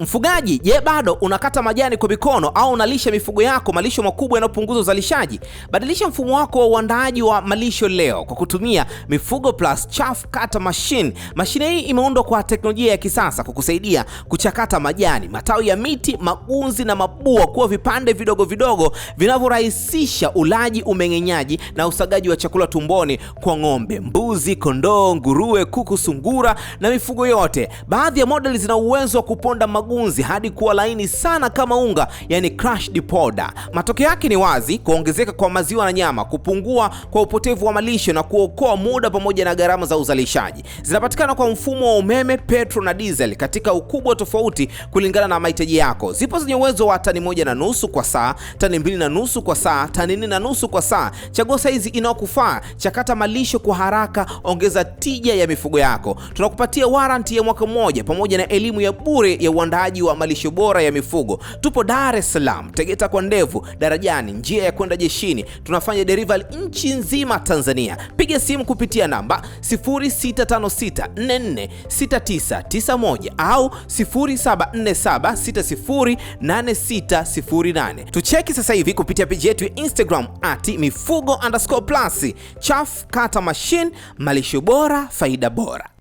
Mfugaji, je, bado unakata majani kwa mikono au unalisha mifugo yako malisho makubwa yanayopunguza uzalishaji? Badilisha mfumo wako wa uandaaji wa malisho leo kwa kutumia Mifugo Plus Chaff Cutter Machine. Mashine hii imeundwa kwa teknolojia ya kisasa kukusaidia kuchakata majani, matawi ya miti, magunzi na mabua kuwa vipande vidogo vidogo vinavyorahisisha ulaji, umeng'enyaji na usagaji wa chakula tumboni kwa ng'ombe, mbuzi, kondoo, nguruwe, kuku, sungura na mifugo yote. Baadhi ya modeli zina uwezo wa kuponda magunzi hadi kuwa laini sana kama unga, yani crushed powder. Matokeo yake ni wazi: kuongezeka kwa maziwa na nyama, kupungua kwa upotevu wa malisho na kuokoa muda pamoja na gharama za uzalishaji. Zinapatikana kwa mfumo wa umeme, petro na diesel katika ukubwa tofauti kulingana na mahitaji yako. Zipo zenye uwezo wa tani 1.5 kwa saa, tani 2.5 kwa saa, tani 4.5 kwa saa. Chagua saizi inayokufaa, chakata malisho kwa haraka, ongeza tija ya mifugo yako. Tunakupatia warranty ya mwaka mmoja pamoja na elimu ya bure ya uandaaji wa malisho bora ya mifugo. Tupo Dar es Salaam, Tegeta kwa Ndevu, Darajani, njia ya kwenda jeshini. Tunafanya delivery nchi nzima Tanzania. Piga simu kupitia namba 0656446991 au 0747608608. Tucheki sasa hivi kupitia page yetu ya Instagram @mifugo_plus. Chaff Cutter Machine, malisho bora, faida bora.